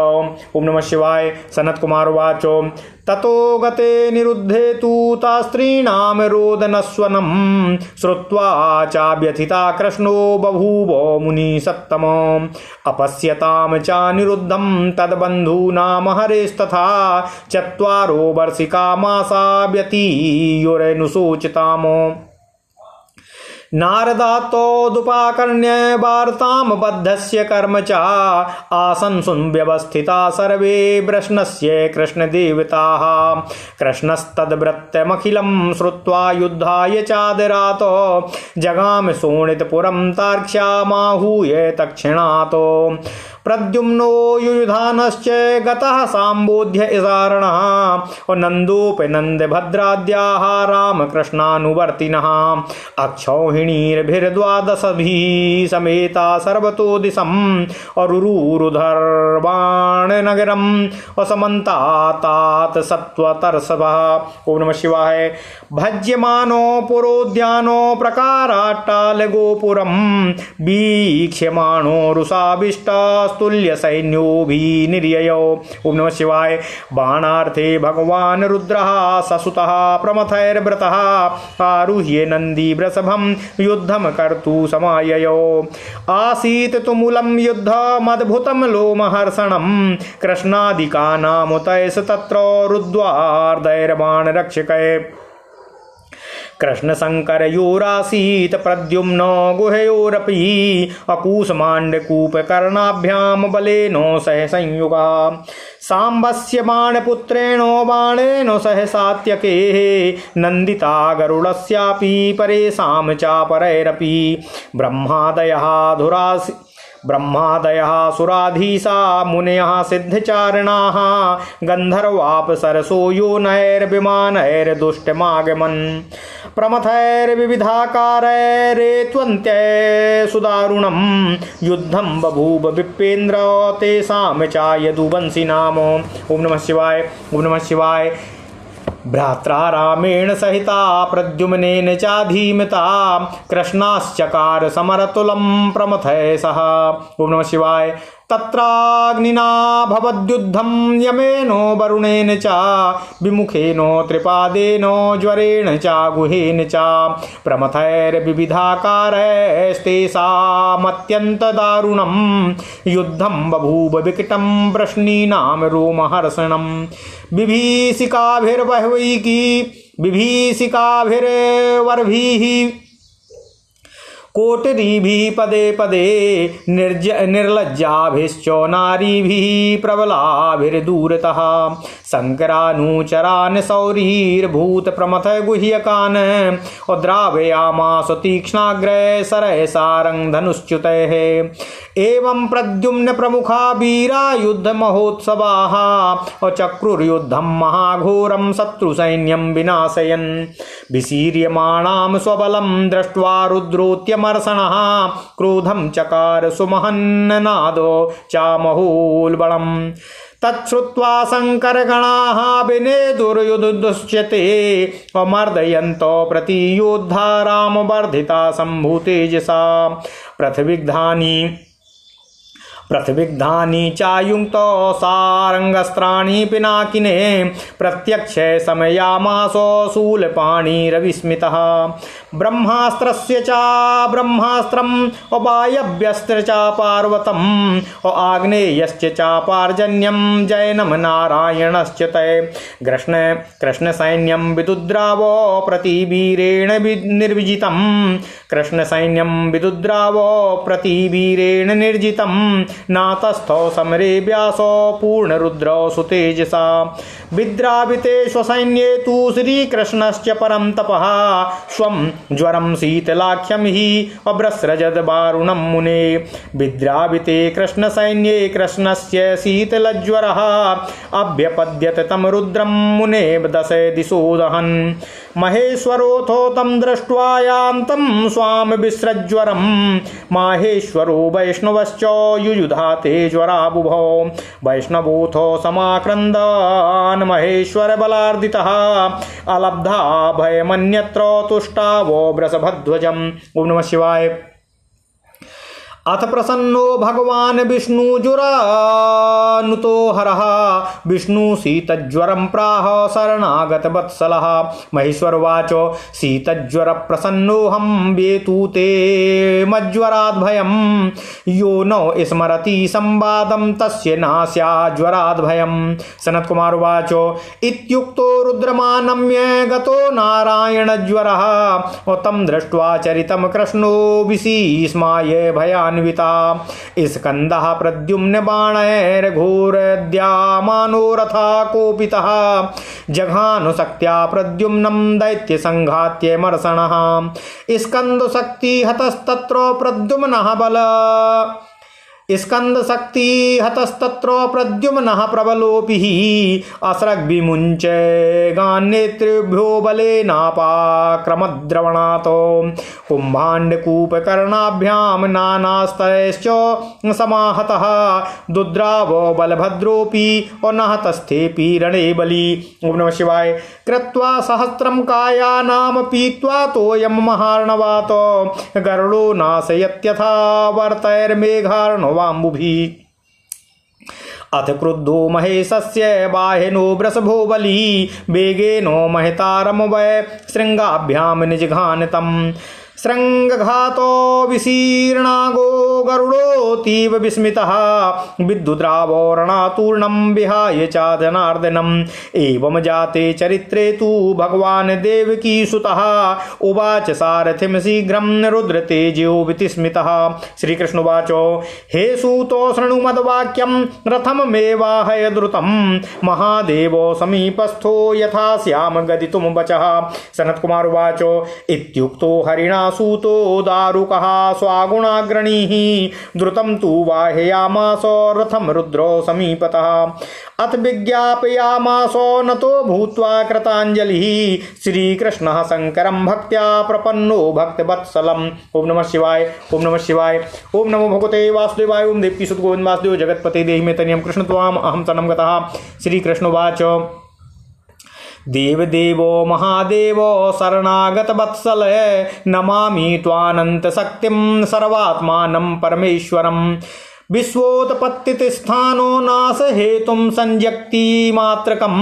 ओम नमः शिवाय। सनत कुमार उवाच ततो गते निरुद्धे तु तास्त्रीणां रोदनस्वनं श्रुत्वा चाव्यथिता कृष्णो बभूव मुनिसत्तम अपश्यतां चानिरुद्धं तद्बन्धूनां हरेस्तथा 4 वर्षिका मासा व्यतीयुरनुशोचिताम्। नारदात्तोदुपाकर्ण्य वार्तां बद्धस्य कर्म च आसन् सुव्यवस्थिता सर्वे वृष्णस्य कृष्णदेवताः। कृष्णस्तद्व्रत्यमखिलं श्रुत्वा युद्धाय चादरात् जगाम शोणितपुरं तार्क्ष्यामाहूय तत्क्षणात्। प्रद्युम्नो युयुधानश्च गतः साम्बोध्य इसारणः नन्दोपनन्दभद्राद्याः रामकृष्णानुवर्तिनः अक्षौहिणीर्भिर्द्वादशभिः समेता सर्वतो दिशम् अरुरुरुधर्वाणनगरम् असमन्तात् सत्त्वतरसभः। ओम नमः शिवाय। भज्यमानो पुरोद्यानो प्रकाराट्टालगोपुरम् वीक्ष्यमाणो रुषाभिष्टास्तुल्य सैन्योभिनिर्ययो। ओम नमः शिवाय। बाणार्थे भगवान रुद्रः ससुतः प्रमथैर्व्रतः आरुह्य नन्दी वृषभं युद्धं कर्तु समाययो। आसीत् तुमुलं युद्धमद्भुतं लोमहर्षणं कृष्णादिकानामुतैष तत्र रुद्वार्दैर्बाणरक्षकै। कृष्णशङ्करयोरासीत् प्रद्युम्नो गुहयोरपि अकूष्माण्डकूपकर्णाभ्यां बलेनो सह संयुगः। साम्बस्य बाणपुत्रेण बाणेन सह सात्यकेः नन्दिता गरुडस्यापि परेषां चापरैरपि। ब्रह्मादयः सुराधीशा मुनयः सिद्धचारिणाः गन्धर्वाप्सरसो योनैर्विमानैर्दुष्टमागमन् प्रमथैर्विविधाकारैरेत्वन्त्यै सुदारुणं युद्धं बभूव विप्रेन्द्र तेषां च यदुवंशिनाम। ओम नमः शिवाय, ओम नमः शिवाय। भ्रात्रा रामेण सहिता प्रद्युम्नेन चाधीमिता कृष्णाश्चकार समरतुलं प्रमथै सह। ओम नमः शिवाय। तत्राग्निना भवद्युद्धं यमेनो वरुणेन च विमुखेनो त्रिपादेनो ज्वरेण च गुहेन च प्रमथैर्विविधाकारैस्तेषामत्यन्तदारुणं युद्धं बभूव विकटं वृष्णीनां रोमहर्षणं। विभीषिकाभिर्बह्वीकी विभीषिकाभिर्वर्भिः कोटरीभिः पदे पदे निर्लज्जाभिश्च नारीभिः प्रबलाभिर्दूरतः शङ्करानुचरान् शौरिर्भूतप्रमथ गुह्यकान् उद्रावयामास तीक्ष्णाग्रे सरसारं धनुश्च्युतैः एवं प्रद्युम्न प्रमुखा वीरा युद्धमहोत्सवाः चक्रुर्युद्धं महाघोरं शत्रुसैन्यं विनाशयन् विशीर्यमाणां स्वबलं दृष्ट्वा रुद्रोत्यमर्षणः क्रोधं चकार सुमहन्नादो चामहोल्बलम् तच्छ्रुत्वा शङ्करगणाः विनेदुर्युधुश्चते मर्दयन्तो प्रतियोद्धा रामवर्धिता शम्भुतेजसा पृथ्विग्धानि चायुङ्क्तो सारङ्गस्त्राणि पिनाकिने प्रत्यक्ष समयामासो शूलपाणिरविस्मितः ब्रह्मास्त्रस्य च ब्रह्मास्त्रम् वायव्यस्त्र च पार्वतम् आग्नेयश्च पार्जन्यं जैनं नारायणश्च तै कृष्णसैन्यं विदुद्रावो प्रतिवीरेण निर्विजितं कृष्णसैन्यं विदुद्रावो प्रतिवीरेण निर्जितं नातस्थो समरे व्यासो पूर्णरुद्रो सुतेजसा विद्राविते स्वसैन्ये तु श्रीकृष्णश्च परं तपः स्वं ज्वरं शीतलाख्यं हि अभ्रसृजद वारुणं मुने विद्राविते कृष्णसैन्ये कृष्णस्य शीतलज्वरः अभ्यपद्यत तं रुद्रं मुने दश दिशो दहन् महेश्वरोऽथो तं दृष्ट्वा यान्तं स्वाम विसृज्वरं माहेश्वरो वैष्णवश्च युयुधाते ज्वराबुभौ वैष्णवोऽथो समाक्रन्दान् महेश्वर बलार्दितः अलब्धा भयमन्यत्र तुष्टावो वृषभध्वजम्। ओम नमः शिवाय। अथ प्रसन्नो भगवान् विष्णुजुरानुतो हरः विष्णु शीतज्वरं प्राह शरणागत वत्सलः महेश्वरवाच शीतज्वर प्रसन्नोऽहं वेतुते मज्वराद्भयं यो नो स्मरति संवादं तस्य नास्या ज्वराद्भयं। सनत्कुमारवाच इत्युक्तो रुद्रमानम्य गतो नारायणज्वरः तं दृष्ट्वा चरितं कृष्णो विशीस्माय भयान् स्कंदः प्रद्युम्न बाणैर्घोरद्यामानो रथा कोपितः जघानुशक्त्या प्रद्युम्नं दैत्य संघात्य मर्षणः स्कंद शक्ति हतस्तत्र प्रद्युम्नः बल स्कंद शक्ति हतस्तत्र प्रद्युम्नः प्रबलोऽपि असृग्विमुञ्च गान्नेत्रेभ्यो बलेनापाक्रमद्रवणातो कुम्भाण्डकूपकर्णाभ्यां नानास्तैश्च समाहतः दुद्रावो बलभद्रोऽपि अनाहतस्थेऽपि रणे बली। ओम नमः शिवाय। कृत्वा सहस्रं कायानां पीत्वा तोयं महार्णवातो गरुडो नाशयत्यथा वर्तैर्मेघार्णो अथ क्रुद्धो महेशस्य बाहिनो वृषभो बली वेगेनो महतारम वै शृंगाभ्याम निजघानतम् श्रृंगघातो विशीर्णागो गरुडोतीव विस्मितः विद्युद्रावोरणातूर्णं विहाय च जनार्दनम् एवं जाते चरित्रे तु भगवान् देवकीसुतः उवाच सारथिं शीघ्रं रुद्रतेजो वितिस्मितः। श्रीकृष्णोवाच हे सूतो शृणु मद्वाक्यं रथममेवाहय द्रुतं महादेवो समीपस्थो यथा श्याम गदितुं वचः। सनत्कुमारोवाच इत्युक्तो हरिणा सूतो दारुकः स्वागुणाग्रणीः द्रुतं तु वाहयामास रथं रुद्रो समीपतः अथ विज्ञापयामासो नतो भूत्वा कृताञ्जलिः श्रीकृष्णः शङ्करं भक्त्या प्रपन्नो भक्तवत्सलम्। ओम नमः शिवाय। ओम नमः शिवाय। ओम नमो भगवते वासुदेवाय। ओम देवकी सुत गोविंद वासुदेव जगत्पते देहि मे तनियं कृष्ण त्वाम अहं शरणं गतः। श्रीकृष्णोवाच देवदेवो महादेवो शरणागत वत्सल नमामि त्वानंत शक्तिं सर्वात्मानं परमेश्वरम् विश्वोत्पत्तिस्थानो नाश हेतुं संजक्ति मात्रकं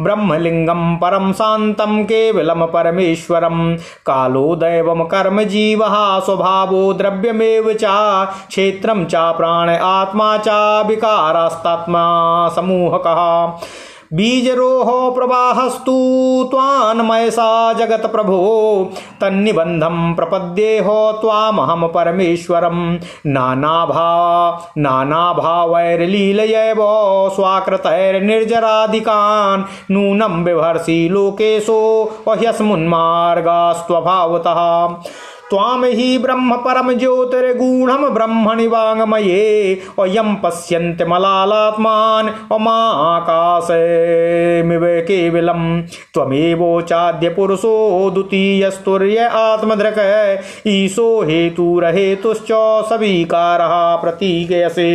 ब्रह्मलिंगं परं शान्तं केवलं परमेश्वरं कालो दैवं कर्म जीवः स्वभावो द्रव्यमेव च क्षेत्रं च प्राण आत्मा च विकारास्तात्मा समूहकः बीजरोहो प्रवाहस्तु त्वान्मयसा जगत प्रभो तन्निबंधं प्रपद्येहो त्वामहं परमेश्वरं नानाभावैर्लीलयैव स्वाकृतैर्निर्जराधिकान् नूनं बिभर्षि लोकेशो ह्यस्मुन्मार्गास्त्वभावतः त्वां हि ब्रह्म परम ज्योतिर्गूढ़ं ब्रह्मणि वाङ्मये अयं पश्यन्ति मलालात्मान् अमाकाशमिव केवलं त्वमेवोचाद्य पुरुषो द्वितीयस्तुर्य आत्मधृक ईशो हेतुरहेतुश्च सविकारः प्रतीकयसे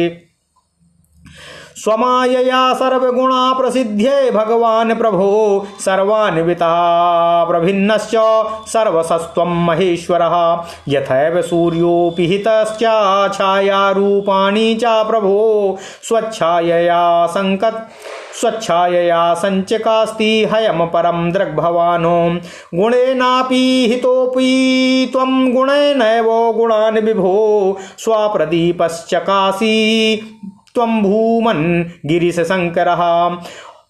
स्वमायया सर्वगुणा प्रसिद्ध्ये भगवान् प्रभो सर्वान्विता प्रभिन्नश्च सर्वसस्त्वं महेश्वरः यथैव सूर्योऽपिहितश्च छायारूपाणि च प्रभो स्वच्छायया सञ्चकास्ति हयं परं दृग्भवानो गुणेनापि हितोऽपि त्वं गुणेनैव गुणान् विभो स्वप्रदीपश्चकासि त्वं भूमन् गिरिशशङ्करः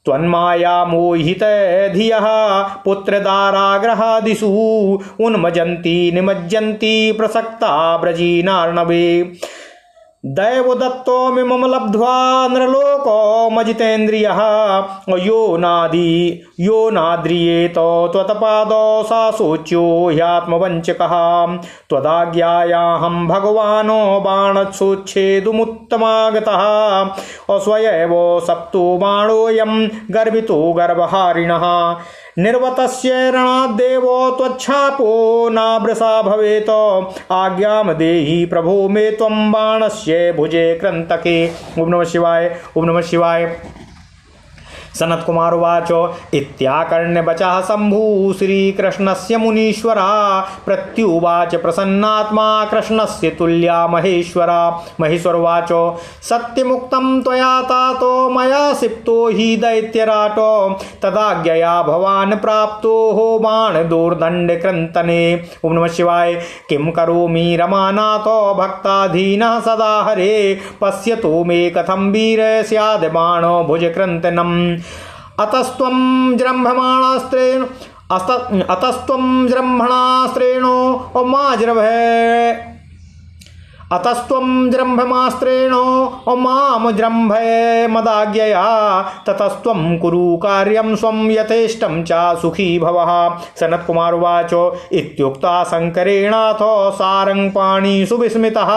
त्वन्माया मोहित धियः पुत्रदाराग्रहादिषु उन्मजन्ति निमज्जन्ति प्रसक्ता ब्रजीनार्णवे दैवदत्तमिमं लब्ध्वा नृलोको मजितेन्द्रियः यो नाद्रियेत त्वत्पादौ सा शोच्यो ह्यात्मवञ्चकः त्वदाज्ञायाहं भगवानो बाणच्छोच्छेदुमुत्तमागतः अस्वयैव सप्तो बाणोऽयं गर्भितो गर्भहारिणः निर्वतस्य रणाद्देव त्वच्छापो नाभृशा भवेत् आज्ञां देहि प्रभो मे त्वं बाणस्य भुजे कृन्तके। ओम नमः शिवाय। ओम नमः शिवाय। सनत कुमार उवाच इत्याकर्ण्य बचः शंभु श्रीकृष्णस्य मुनीश्वरा प्रत्युवाच प्रसन्नात्मा कृष्णस्य तुल्या महेश्वरा। महेश्वर उवाच सत्यमुक्तं त्वया तातो मया सिप्तो हि दैत्यराट तदाज्ञया भवान् प्राप्तो हो बाणदोर्दण्डकृन्तने। ओम नमः शिवाय। किं करोमि रमानाथ भक्ताधीनः सदा हरे पश्यतो मे कथं वीर स्याद् बाणो भुजकृन्तनम् अतस्त्वं जृम्भणास्त्रेणो मां जृम्भय मदाज्ञया ततस्त्वं कुरु कार्यं स्वं यथेष्टं च सुखी भवः। सनत कुमार उवाच इत्युक्ता शङ्करेणाथ सारङ्गपाणि सुविस्मितः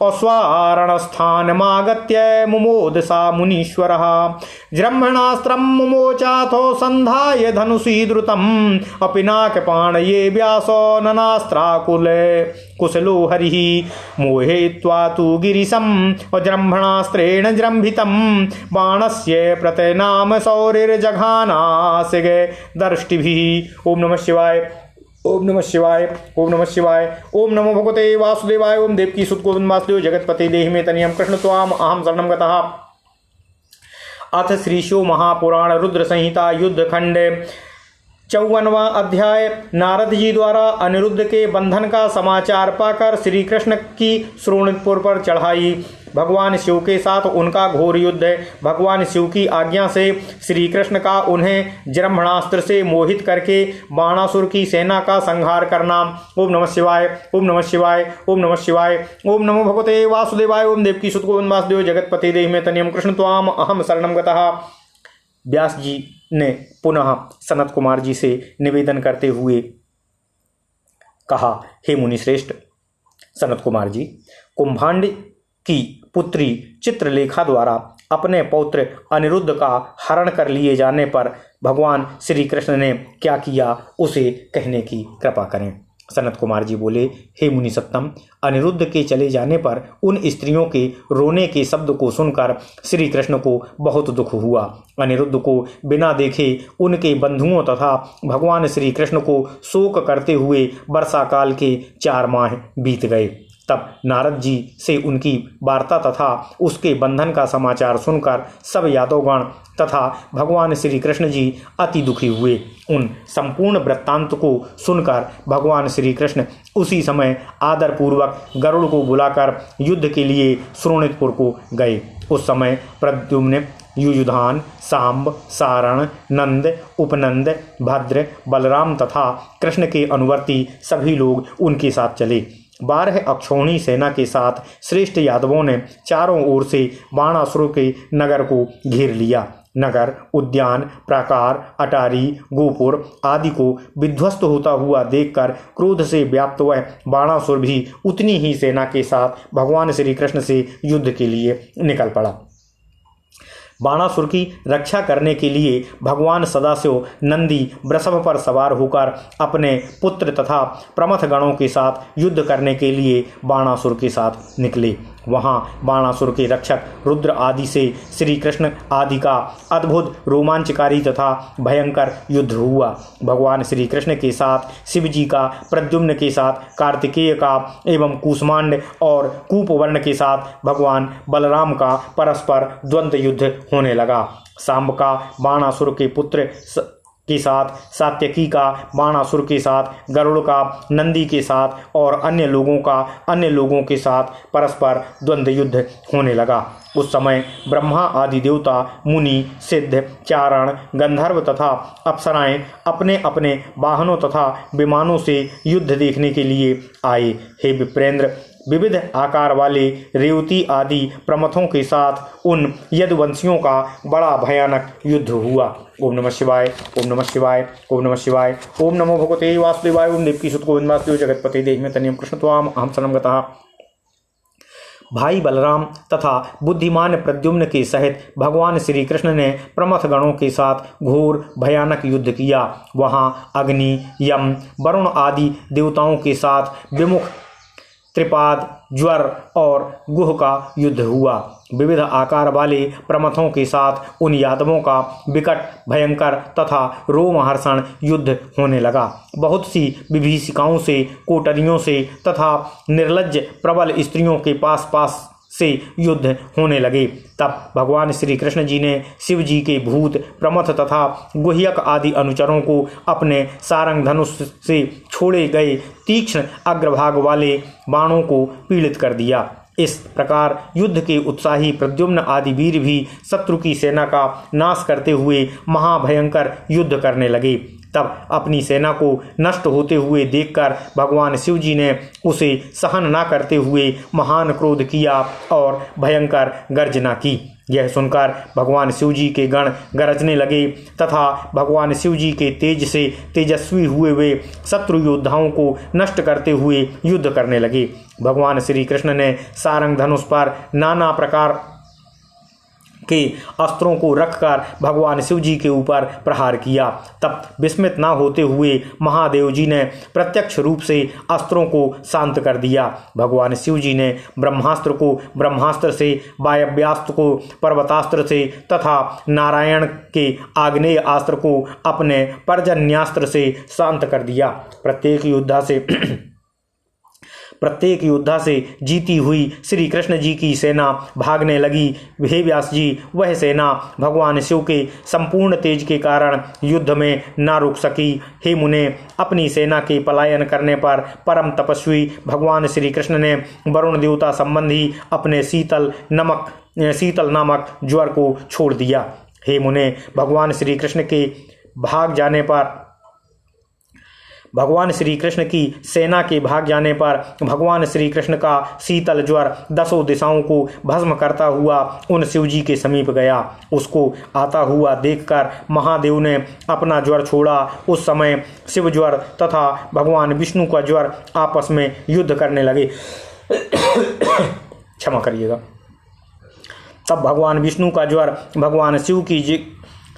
अस्वारणस्थानमागत्य मुमोद सा मुनीश्वरः जृम्भणास्त्रं मुमोचाथो सन्धाय धनुषी द्रुतम् अपिनाकपाणये व्यासो ननास्त्राकुले कुशलो हरिः मोहयित्वा तु गिरिशं जृम्भणास्त्रेण जृम्भितं बाणस्य प्रतनाम शौरिर्जघानासिग दर्ष्टिभिः। ओम नमः शिवाय। ओम नमः शिवाय। ओम नमः शिवाय। ओम नमो भगवते वासुदेवाय। ओम देवकी सुत गोविंद वासुदेव जगतपते देहि मे तनियम कृष्ण त्वाम अहम शरणं गतः। अथ श्रीशो महापुराण रुद्र संहिता युद्ध खंड 54वां अध्याय। नारद जी द्वारा अनिरुद्ध के बंधन का समाचार पाकर श्री कृष्ण की श्रोणितपुर पर चढ़ाई। भगवान शिव के साथ उनका घोर युद्ध। भगवान शिव की आज्ञा से श्री कृष्ण का उन्हें जृम्भणास्त्र से मोहित करके बाणासुर की सेना का संहार करना। ओम नमः शिवाय। ओम नमः शिवाय। ओम नमः शिवाय। ओम नमो भगवते वासुदेवाय। ओम देवकी सुत गोविंद वासुदेव जगतपते देहि मे तनियम कृष्ण त्वाम अहम शरणं गतः। व्यास जी ने पुनः सनत कुमार जी से निवेदन करते हुए कहा, हे मुनिश्रेष्ठ सनत कुमार जी, कुंभांड की पुत्री चित्रलेखा द्वारा अपने पौत्र अनिरुद्ध का हरण कर लिए जाने पर भगवान श्री कृष्ण ने क्या किया उसे कहने की कृपा करें। सनत कुमार जी बोले, हे मुनि सत्तम, अनिरुद्ध के चले जाने पर उन स्त्रियों के रोने के शब्द को सुनकर श्री कृष्ण को बहुत दुख हुआ। अनिरुद्ध को बिना देखे उनके बंधुओं तथा भगवान श्री कृष्ण को शोक करते हुए वर्षा काल के 4 माह बीत गए। तब नारद जी से उनकी वार्ता तथा उसके बंधन का समाचार सुनकर सब यादवगण तथा भगवान श्री कृष्ण जी अति दुखी हुए। उन संपूर्ण वृत्तांत को सुनकर भगवान श्री कृष्ण उसी समय आदरपूर्वक गरुड़ को बुलाकर युद्ध के लिए श्रोणितपुर को गए। उस समय प्रद्युम्न युयुधान, सांब, सारण, नंद, उपनंद, भद्र, बलराम तथा कृष्ण के अनुवर्ती सभी लोग उनके साथ चले। 12 अक्षौहिणी सेना के साथ श्रेष्ठ यादवों ने चारों ओर से बाणासुर के नगर को घेर लिया। नगर, उद्यान, प्राकार, अटारी, गोपुर आदि को विध्वस्त होता हुआ देखकर क्रोध से व्याप्त वह बाणासुर भी उतनी ही सेना के साथ भगवान श्री कृष्ण से युद्ध के लिए निकल पड़ा। बाणासुर की रक्षा करने के लिए भगवान सदाशिव नंदी वृषभ पर सवार होकर अपने पुत्र तथा प्रमथ गणों के साथ युद्ध करने के लिए बाणासुर के साथ निकले। वहां बाणासुर के रक्षक रुद्र आदि से श्री कृष्ण आदि का अद्भुत, रोमांचकारी तथा भयंकर युद्ध हुआ। भगवान श्री कृष्ण के साथ शिव जी का, प्रद्युम्न के साथ कार्तिकेय का एवं कूष्मांड और कूपवर्ण के साथ भगवान बलराम का परस्पर द्वंद्व युद्ध होने लगा। सांब का बाणासुर के पुत्र के साथ, सात्यकी का बाणासुर के साथ, गरुड़ का नंदी के साथ और अन्य लोगों के साथ परस्पर द्वंद्व युद्ध होने लगा। उस समय ब्रह्मा आदि देवता, मुनि, सिद्ध, चारण, गंधर्व तथा अप्सराएं अपने अपने वाहनों तथा विमानों से युद्ध देखने के लिए आए। हे विप्रेंद्र, विविध आकार वाले रेवती आदि प्रमथों के साथ उन यदुवंशियों का बड़ा भयानक युद्ध हुआ। ओम नमः शिवाय, ओम नमः शिवाय, ओम नमः शिवाय, ओम नमो भगवते वासुदेवाय, ओम देवकी सुत गोविंद वासुदेव जगतपते देहि तनियम कृष्ण त्वाम अहम शरणं गतः। भाई बलराम तथा बुद्धिमान प्रद्युम्न के सहित भगवान श्री कृष्ण ने प्रमथ गणों के साथ घोर भयानक युद्ध किया। वहां अग्नि, यम, वरुण आदि देवताओं के साथ विमुख, त्रिपाद, ज्वर और गुह का युद्ध हुआ। विविध आकार वाले प्रमथों के साथ उन यादवों का विकट, भयंकर तथा रोमहर्षण युद्ध होने लगा। बहुत सी विभीषिकाओं से, कोटरियों से तथा निर्लज्ज प्रबल स्त्रियों के पास से युद्ध होने लगे। तब भगवान श्री कृष्ण जी ने शिव जी के भूत, प्रमथ तथा गुह्यक आदि अनुचरों को अपने सारंग धनुष से छोड़े गए तीक्ष्ण अग्रभाग वाले बाणों को पीड़ित कर दिया। इस प्रकार युद्ध के उत्साही प्रद्युम्न आदि वीर भी शत्रु की सेना का नाश करते हुए महाभयंकर युद्ध करने लगे। तब अपनी सेना को नष्ट होते हुए देखकर भगवान शिव जी ने उसे सहन न करते हुए महान क्रोध किया और भयंकर गर्जना की। यह सुनकर भगवान शिव जी के गण गरजने लगे तथा भगवान शिव जी के तेज से तेजस्वी हुए वे शत्रु योद्धाओं को नष्ट करते हुए युद्ध करने लगे। भगवान श्री कृष्ण ने सारंग धनुष पर नाना प्रकार के अस्त्रों को रखकर भगवान शिव जी के ऊपर प्रहार किया। तब विस्मित न होते हुए महादेव जी ने प्रत्यक्ष रूप से अस्त्रों को शांत कर दिया। भगवान शिव जी ने ब्रह्मास्त्र को ब्रह्मास्त्र से, वायव्यास्त्र को पर्वतास्त्र से तथा नारायण के आग्नेय अस्त्र को अपने पर्जन्यास्त्र से शांत कर दिया। प्रत्येक योद्धा से जीती हुई श्री कृष्ण जी की सेना भागने लगी। हे व्यास जी, वह सेना भगवान शिव के संपूर्ण तेज के कारण युद्ध में न रुक सकी। हे मुने, अपनी सेना के पलायन करने पर परम तपस्वी भगवान श्री कृष्ण ने वरुण देवता संबंधी अपने शीतल नामक ज्वर को छोड़ दिया। हे मुने, भगवान श्री कृष्ण की सेना के भाग जाने पर भगवान श्री कृष्ण का शीतल ज्वर 10 दिशाओं को भस्म करता हुआ उन शिव जी के समीप गया। उसको आता हुआ देखकर महादेव ने अपना ज्वर छोड़ा। उस समय शिव ज्वर तथा भगवान विष्णु का ज्वर आपस में युद्ध करने लगे। क्षमा करिएगा। तब भगवान विष्णु का ज्वर भगवान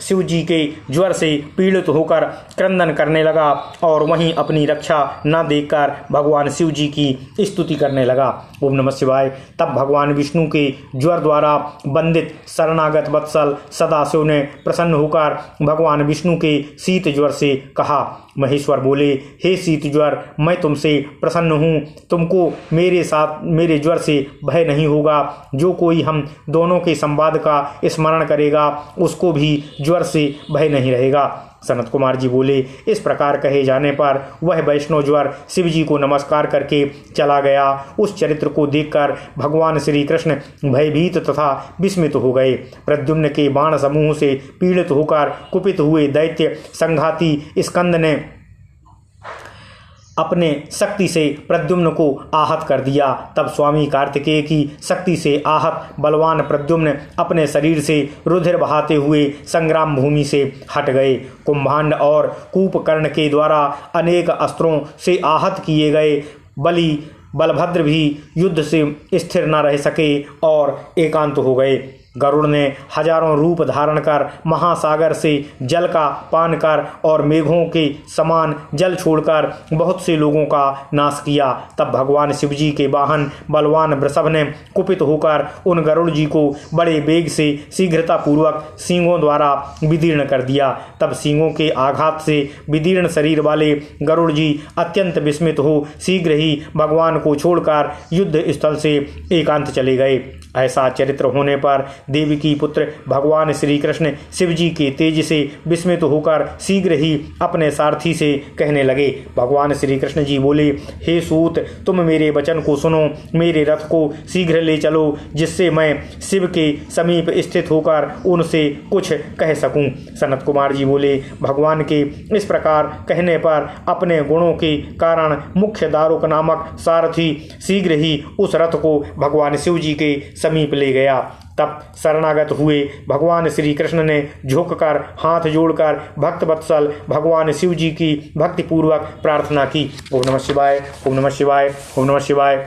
शिव जी के ज्वर से पीड़ित होकर क्रंदन करने लगा और वहीं अपनी रक्षा न देखकर भगवान शिव जी की स्तुति करने लगा। ओम नमः शिवाय। तब भगवान विष्णु के ज्वर द्वारा बंदित शरणागत वत्सल सदाशिव ने प्रसन्न होकर भगवान विष्णु के शीत ज्वर से कहा। महेश्वर बोले, हे शीत ज्वर, मैं तुमसे प्रसन्न हूँ। तुमको मेरे ज्वर से भय नहीं होगा। जो कोई हम दोनों के संवाद का स्मरण करेगा उसको भी ज्वर से भय नहीं रहेगा। सनत कुमार जी बोले, इस प्रकार कहे जाने पर वह वैष्णोज्वर शिव जी को नमस्कार करके चला गया। उस चरित्र को देखकर भगवान श्री कृष्ण भयभीत तथा विस्मित हो गए। प्रद्युम्न के बाण समूह से पीड़ित होकर कुपित हुए दैत्य संघाती स्कंद ने अपने शक्ति से प्रद्युम्न को आहत कर दिया। तब स्वामी कार्तिकेय की शक्ति से आहत बलवान प्रद्युम्न अपने शरीर से रुधिर बहाते हुए संग्राम भूमि से हट गए। कुंभांड और कूपकर्ण के द्वारा अनेक अस्त्रों से आहत किए गए बलभद्र भी युद्ध से स्थिर न रह सके और एकांत हो गए। गरुड़ ने हजारों रूप धारण कर महासागर से जल का पान कर और मेघों के समान जल छोड़कर बहुत से लोगों का नाश किया। तब भगवान शिव जी के वाहन बलवान वृषभ ने कुपित होकर उन गरुड़ जी को बड़े वेग से शीघ्रतापूर्वक सींगों द्वारा विदीर्ण कर दिया। तब सींगों के आघात से विदीर्ण शरीर वाले गरुड़ जी अत्यंत विस्मित हो शीघ्र ही भगवान को छोड़कर युद्ध स्थल से एकांत चले गए। ऐसा चरित्र होने पर देवकी पुत्र भगवान श्री कृष्ण शिव जी के तेज से विस्मित होकर शीघ्र ही अपने सारथी से कहने लगे। भगवान श्री कृष्ण जी बोले, हे सूत, तुम मेरे वचन को सुनो, मेरे रथ को शीघ्र ले चलो, जिससे मैं शिव के समीप स्थित होकर उनसे कुछ कह सकूं। सनत कुमार जी बोले, भगवान के इस प्रकार कहने पर अपने गुणों के कारण मुख्य दारुक नामक सारथी शीघ्र ही उस रथ को भगवान शिव जी के समीप ले गया। तब शरणागत हुए भगवान श्री कृष्ण ने झुककर हाथ जोड़कर भक्त वत्सल भगवान शिव जी की भक्तिपूर्वक प्रार्थना की। ओम नमः शिवाय, ओम नमः शिवाय, ओम नमः शिवाय।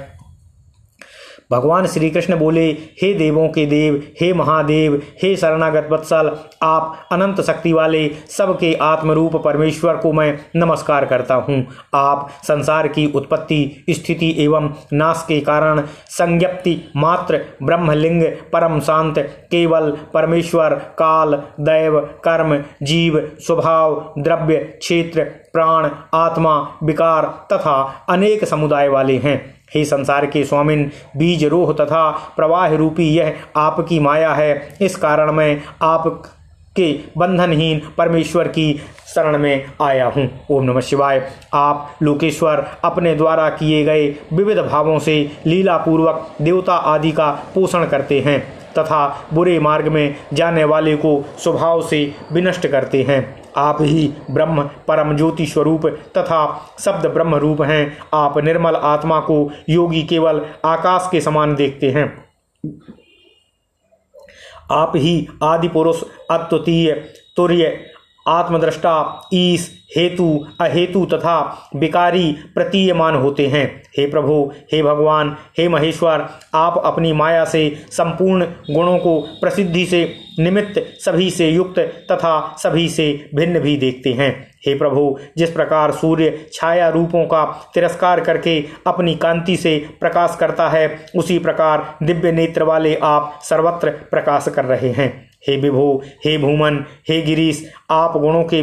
भगवान श्री कृष्ण बोले, हे देवों के देव, हे महादेव, हे शरणागत वत्सल, आप अनंत शक्ति वाले सबके आत्मरूप परमेश्वर को मैं नमस्कार करता हूँ। आप संसार की उत्पत्ति, स्थिति एवं नाश के कारण संज्ञप्ति मात्र ब्रह्मलिंग परम शांत केवल परमेश्वर काल दैव कर्म जीव स्वभाव द्रव्य क्षेत्र प्राण आत्मा विकार तथा अनेक समुदाय वाले हैं। हे संसार के स्वामिन, बीज रोह तथा प्रवाह रूपी यह आपकी माया है। इस कारण मैं आपके बंधनहीन परमेश्वर की शरण में आया हूँ। ओम नमः शिवाय। आप लोकेश्वर अपने द्वारा किए गए विविध भावों से लीलापूर्वक देवता आदि का पोषण करते हैं तथा बुरे मार्ग में जाने वाले को स्वभाव से विनष्ट करते हैं। आप ही ब्रह्म परम ज्योति स्वरूप तथा शब्द ब्रह्म रूप हैं। आप निर्मल आत्मा को योगी केवल आकाश के समान देखते हैं। आप ही आदि पुरुष अद्वितीय तुर्य आत्मदृष्टा ईश हेतु अहेतु तथा विकारी प्रतीयमान होते हैं। हे प्रभु, हे भगवान, हे महेश्वर, आप अपनी माया से संपूर्ण गुणों को प्रसिद्धि से निमित्त सभी से युक्त तथा सभी से भिन्न भी देखते हैं। हे प्रभु, जिस प्रकार सूर्य छाया रूपों का तिरस्कार करके अपनी कांति से प्रकाश करता है, उसी प्रकार दिव्य नेत्र वाले आप सर्वत्र प्रकाश कर रहे हैं। हे विभो, हे भूमन, हे गिरीश, आप गुणों से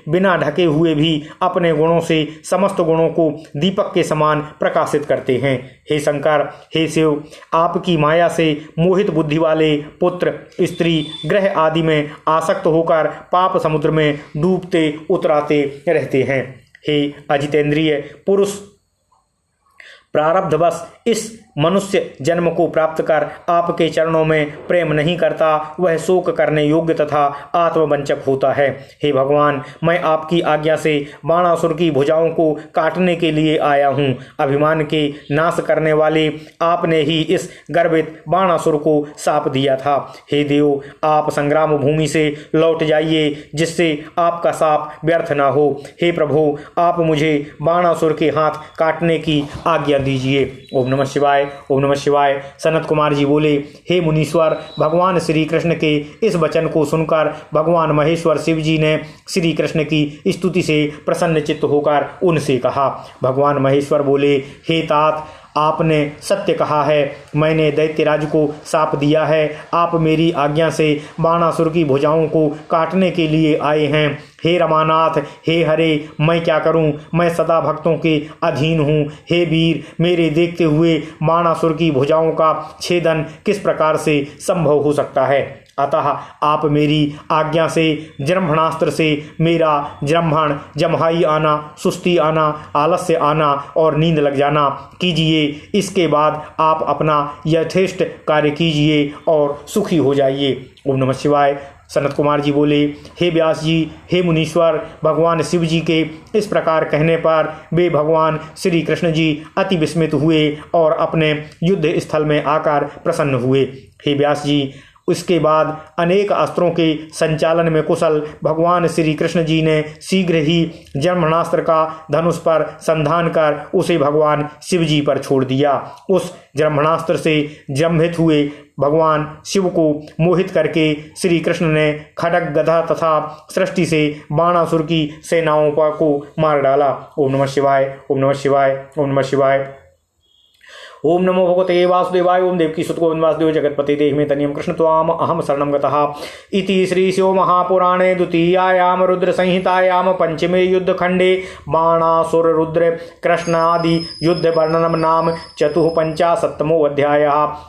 बिना ढके हुए भी अपने गुणों से समस्त गुणों को दीपक के समान प्रकाशित करते हैं। हे शंकर, हे शिव, आपकी माया से मोहित बुद्धि वाले पुत्र स्त्री ग्रह आदि में आसक्त होकर पाप समुद्र में डूबते उतराते रहते हैं। हे अजितेंद्रिय पुरुष, प्रारब्धवश इस मनुष्य जन्म को प्राप्त कर आपके चरणों में प्रेम नहीं करता, वह शोक करने योग्य तथा आत्मवंचक होता है। हे भगवान, मैं आपकी आज्ञा से बाणासुर की भुजाओं को काटने के लिए आया हूँ। अभिमान के नाश करने वाले आपने ही इस गर्वित बाणासुर को शाप दिया था। हे देव, आप संग्राम भूमि से लौट जाइए, जिससे आपका शाप व्यर्थ न हो। हे प्रभु, आप मुझे बाणासुर के हाथ काटने की आज्ञा दीजिए। ओम नमः शिवाय, ओम नमः शिवाय। सनत कुमार जी बोले, हे मुनीश्वर, भगवान श्री कृष्ण के इस वचन को सुनकर भगवान महेश्वर शिव जी ने श्री कृष्ण की स्तुति से प्रसन्न चित्त होकर उनसे कहा। भगवान महेश्वर बोले, हे तात, आपने सत्य कहा है। मैंने दैत्यराज को शाप दिया है। आप मेरी आज्ञा से बाणासुर की भुजाओं को काटने के लिए आए हैं। हे रमानाथ, हे हरे, मैं क्या करूं? मैं सदा भक्तों के अधीन हूं। हे वीर, मेरे देखते हुए बाणासुर की भुजाओं का छेदन किस प्रकार से संभव हो सकता है? अतः आप मेरी आज्ञा से जृंभणास्त्र से मेरा जृंभण, जम्हाई आना, सुस्ती आना, आलस्य आना और नींद लग जाना कीजिए। इसके बाद आप अपना यथेष्ट कार्य कीजिए और सुखी हो जाइए। ओम नमः शिवाय। सनत कुमार जी बोले, हे व्यास जी, हे मुनीश्वर, भगवान शिव जी के इस प्रकार कहने पर वे भगवान श्री कृष्ण जी अति विस्मित हुए और अपने युद्ध स्थल में आकर प्रसन्न हुए। हे व्यास जी, उसके बाद अनेक अस्त्रों के संचालन में कुशल भगवान श्री कृष्ण जी ने शीघ्र ही जन्मणास्त्र का धनुष पर संधान कर उसे भगवान शिव जी पर छोड़ दिया। उस जन्मणास्त्र से जम्भित हुए भगवान शिव को मोहित करके श्री कृष्ण ने खड्ग, गदा तथा सृष्टि से बाणासुर की सेनाओं को मार डाला। ओम नमः शिवाय, ओम नमः शिवाय, ओम नमः शिवाय। ओम नमो भगवते वासुदेवाय। ओम देवकी सुत गोविंद वासुदेव जगतपते देहि मे तनियम कृष्ण त्वाम अहम शरणं गतः। इति श्री शिव महापुराणे द्वितीयायाम रुद्र संहितायाम पंचमे युद्ध खंडे बाणासुर रुद्र कृष्णादि युद्ध वर्णनम नाम 54वां अध्याय।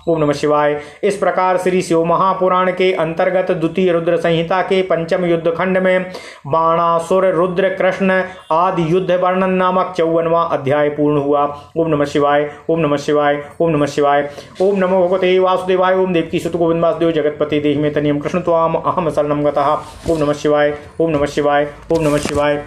ओम नमः शिवाय। इस प्रकार श्री शिव महापुराण के अंतर्गत द्वितीय रुद्र संहिता के पंचम युद्ध खंड में बाणासुर रुद्र कृष्ण आदि युद्ध वर्णन नामक 54वां अध्याय पूर्ण हुआ। ओम नमः शिवाय, ओम नमः शिवाय, ओम नमः शिवाय। ओम नमो भगवते वासुदेवाय। ओम देवकी सुत गोविंद वासुदेव जगतपते देहि मे तनियम कृष्ण त्वाम अहम शरणं गतः। ओम नमः शिवाय, ओम नमः शिवाय, ओम नमः शिवाय।